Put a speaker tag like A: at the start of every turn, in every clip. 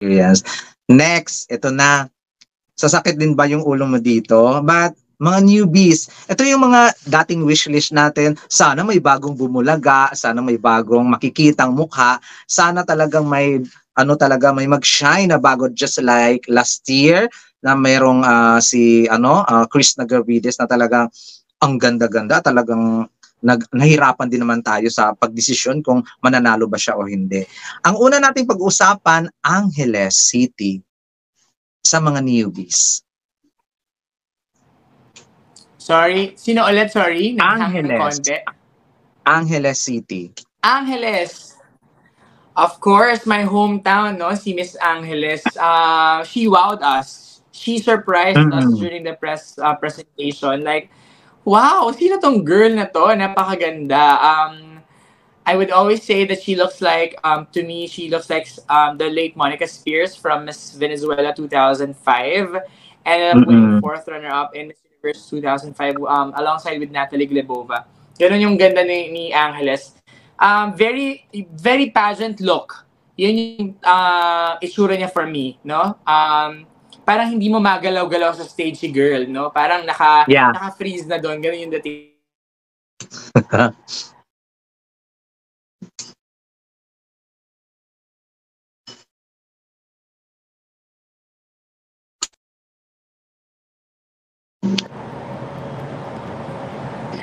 A: experience. Next, ito na. Sasakit din ba yung ulo mo dito? But mga newbies, ito yung mga dating wishlist natin. Sana may bagong bumulaga, sana may bagong makikitang mukha, sana talagang may may mag-shine na bago, just like last year na mayroong Chris Nagarvides na talagang ang ganda-ganda, talagang nahirapan din naman tayo sa pagdesisyon kung mananalo ba siya o hindi. Ang una nating pag-usapan, Angeles City sa mga newbies.
B: Sorry, sino ulit? Sorry, naghang ng konti.
A: Angeles City.
B: Angeles. Of course, my hometown, no? Si Miss Angeles. She wowed us. She surprised us during the presentation. Like, wow, sino tong girl na to? Napakaganda. I would always say that she looks like, to me, she looks like the late Monica Spears from Miss Venezuela 2005. Ended up winning 4th runner-up in Miss Universe 2005 alongside with Natalie Glebova. Ganun yung ganda ni Angeles. Very, very pageant look. Yun yung itsura niya for me, no? Parang hindi mo magalaw-galaw sa stage si girl, no? Parang naka-freeze na doon. Ganun yung dating.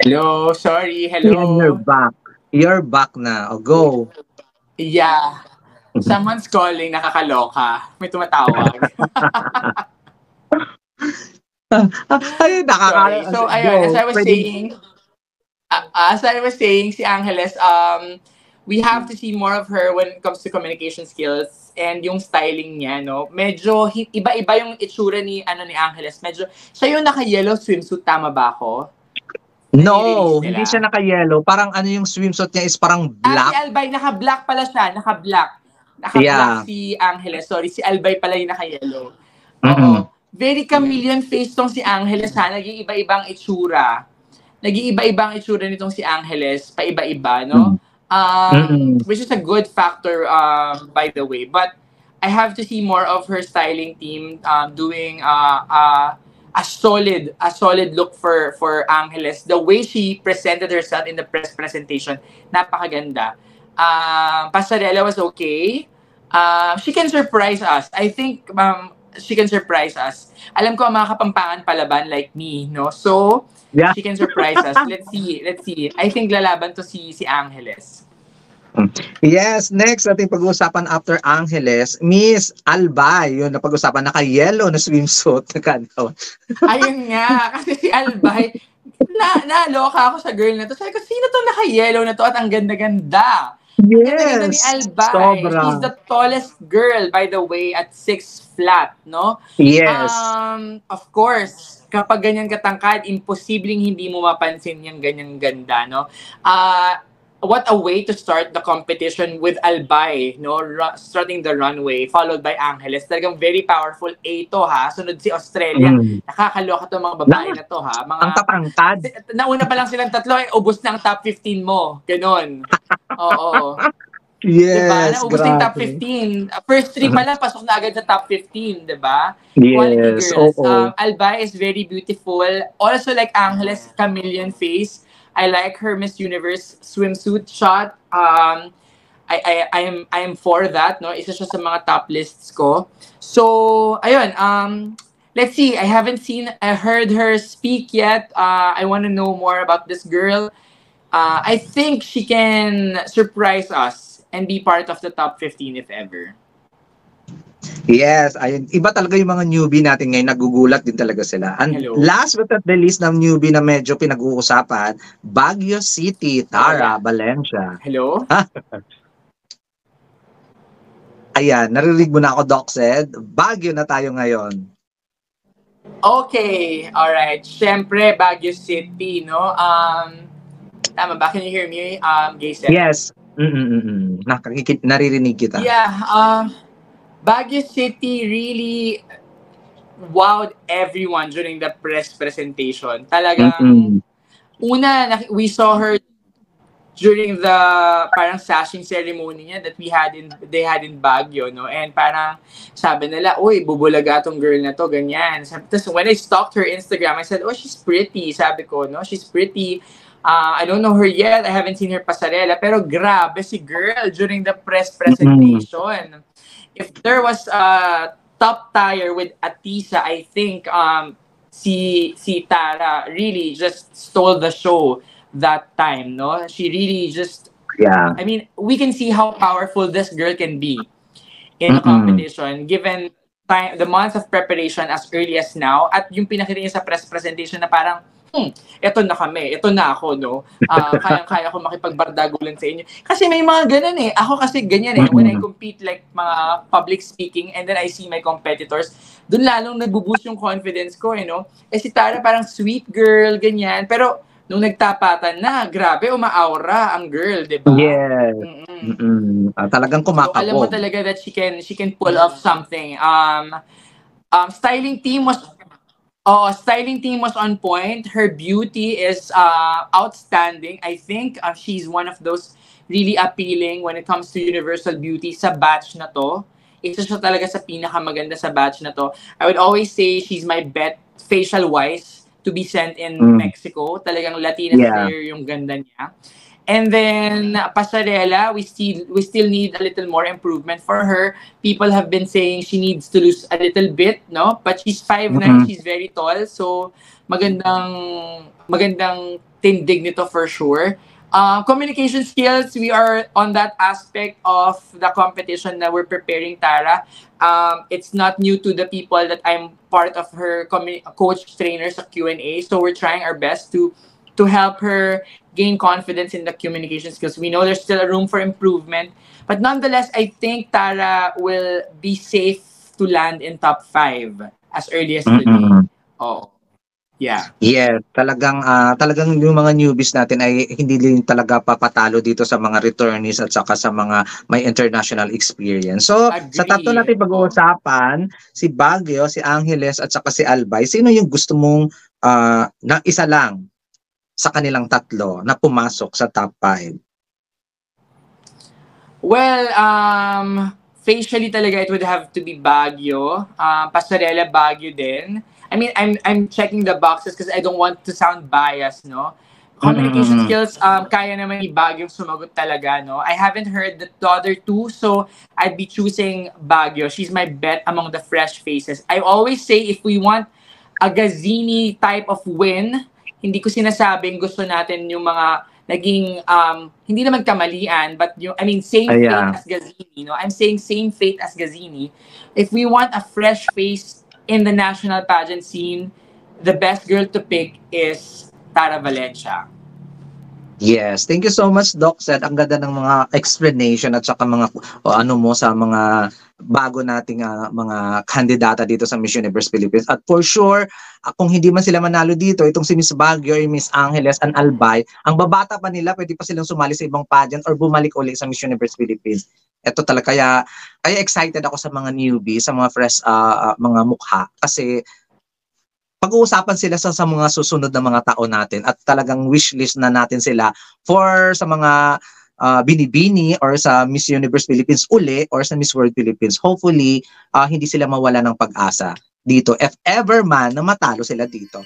B: Hello, sorry, hello.
A: You're back. You're back na. Oh, go.
B: Yeah. Someone's calling, nakakaloka. May tumatawag.
A: Ay,
B: sorry. So, ayun, as I was saying, si Angeles, we have to see more of her when it comes to communication skills and yung styling niya, no? Medyo iba-iba yung itsura ni Angeles. Medyo, siya yung naka-yellow swimsuit, tama ba ako?
A: No, hindi siya naka-yellow. Parang yung swimsuit niya is parang black.
B: Si Albay, naka-black pala siya. Naka-black. Naka-black si Angeles. Sorry, si Albay pala yung naka-yellow. Oo. Very chameleon face tong si Angeles, ha? Nag-iiba-ibang itsura. Nag-iiba-ibang itsura nitong si Angeles. Paiba-iba, no? Which is a good factor, by the way. But I have to see more of her styling team doing a solid look for Angeles. The way she presented herself in the press presentation, napakaganda. Pasarela was okay. She can surprise us. I think she can surprise us. Alam ko ang mga Kapampangan palaban like me, no? So, she can surprise us. Let's see. I think lalaban to si Angeles.
A: Yes, next ating pag-uusapan after Angeles, Miss Albay, yun na pag-uusapan, naka-yellow na swimsuit.
B: Ayun nga, kasi si Albay, naloka ako sa girl na to. Sabi ko, sino to naka-yellow na to at ang ganda-ganda?
A: Yes,
B: ang ganda ni Albay.
A: sobra.
B: She's the tallest girl, by the way, at 6 flat, no?
A: Yes.
B: Of course, kapag ganyan katangkad, imposibleng hindi mo mapansin yung ganyang ganda, no? What a way to start the competition with Albay, no? Starting the runway, followed by Angeles. Talagang very powerful A to, ha? Sunod si Australia. Nakakaloka to mga babae na to, ha?
A: Ang tatangkad.
B: Nauna pa lang silang tatlo, ubos na ang top 15 mo. Ganon. Oo.
A: Yes,
B: diba? Naubos na yung top 15. First 3 pa lang, pasok na agad sa top 15, diba?
A: Yes.
B: Quality girls. Albay is very beautiful. Also like Angeles, chameleon face. I like her Miss Universe swimsuit shot. I am for that, no? Isa siya sa mga top lists ko. So, ayun, let's see. I haven't heard her speak yet. I want to know more about this girl. I think she can surprise us and be part of the top 15 if ever.
A: Yes, ayun. Iba talaga yung mga newbie natin ngayon, nagugulat din talaga sila. And last but not the least na newbie na medyo pinag-uusapan, Baguio City, Tara Valencia.
B: Hello?
A: Ayan, narinig mo na ako, Doc said. Baguio na tayo ngayon.
B: Okay, alright. Siyempre, Baguio City, no? Tama ba? Can you hear me, Gaysel?
A: Yes. Naririnig kita.
B: Yeah, Baguio City really wowed everyone during the press presentation. Talagang, una, we saw her during the parang sashing ceremony niya that they had in Baguio, no? And parang sabi nila, uy, bubulaga tong girl na to, ganyan. Tapos when I stalked her Instagram, I said, oh, she's pretty. Sabi ko, no? She's pretty. I don't know her yet. I haven't seen her pasarela. Pero grabe si girl during the press presentation. If there was a top tier with Atisa, I think si Tara really just stole the show that time, no? She really just, I mean, we can see how powerful this girl can be in a competition given time, the months of preparation as early as now, at yung pinakita niya sa press presentation na parang eto na kami, eto na ako, no? Kaya ko makipagbardagulan sa inyo. Kasi may mga ganun eh. Ako kasi ganyan eh. When I compete like mga public speaking and then I see my competitors, dun lalong nagbo-boost yung confidence ko, eh, no? Eh si Tara parang sweet girl, ganyan. Pero nung nagtapatan na, grabe, umaaura ang girl, di ba?
A: Yes. Talagang kumakabog.
B: So, alam mo talaga that she can pull off something. Styling team was on point. Her beauty is outstanding. I think she's one of those really appealing when it comes to universal beauty sa batch na to. Isa siya talaga sa pinakamaganda sa batch na to. I would always say she's my bet facial-wise to be sent in Mexico. Talagang Latina player yung ganda niya. And then pasarela, we still need a little more improvement for her. People have been saying she needs to lose a little bit, no? But she's 5'9", she's very tall, so magandang tindig nito for sure. Communication skills, we are on that aspect of the competition that we're preparing Tara. It's not new to the people that I'm part of her coach trainers at Q&A, so we're trying our best to help her gain confidence in the communication skills. We know there's still a room for improvement, but nonetheless, I think Tara will be safe to land in top 5 as early as today. Oh, yeah.
A: Yeah, talagang yung mga newbies natin ay hindi din talaga papatalo dito sa mga returnees at saka sa mga may international experience. So, sa tatlo natin pag-uusapan, si Baguio, si Angeles at saka si Albay, sino yung gusto mong na isa lang sa kanilang tatlo na pumasok sa top 5?
B: Well, facially talaga it would have to be Baguio. Pasarela, Baguio din. I mean, I'm checking the boxes because I don't want to sound biased, no? Communication skills, kaya naman ni Baguio sumagot talaga, no? I haven't heard the other two, so I'd be choosing Baguio. She's my bet among the fresh faces. I always say if we want a Gazini type of win, hindi ko sinasabing gusto natin yung mga naging, hindi naman kamalian, but yung, I mean, same fate as Gazini, no? I'm saying same fate as Gazini. If we want a fresh face in the national pageant scene, the best girl to pick is Tara Valencia.
A: Yes, thank you so much, Doc Seth. Ang ganda ng mga explanation at saka mga ano mo sa mga bago nating mga kandidata dito sa Miss Universe Philippines. At for sure, kung hindi man sila manalo dito, itong si Miss Baguio, Miss Angeles, and Albay, ang babata pa nila, pwede pa silang sumali sa ibang pageant or bumalik uli sa Miss Universe Philippines. Ito talaga, kaya excited ako sa mga newbies, sa mga fresh mga mukha, kasi pag-uusapan sila sa mga susunod na mga taon natin at talagang wishlist na natin sila sa mga binibini or sa Miss Universe Philippines uli or sa Miss World Philippines. Hopefully, hindi sila mawala ng pag-asa dito if ever man na matalo sila dito.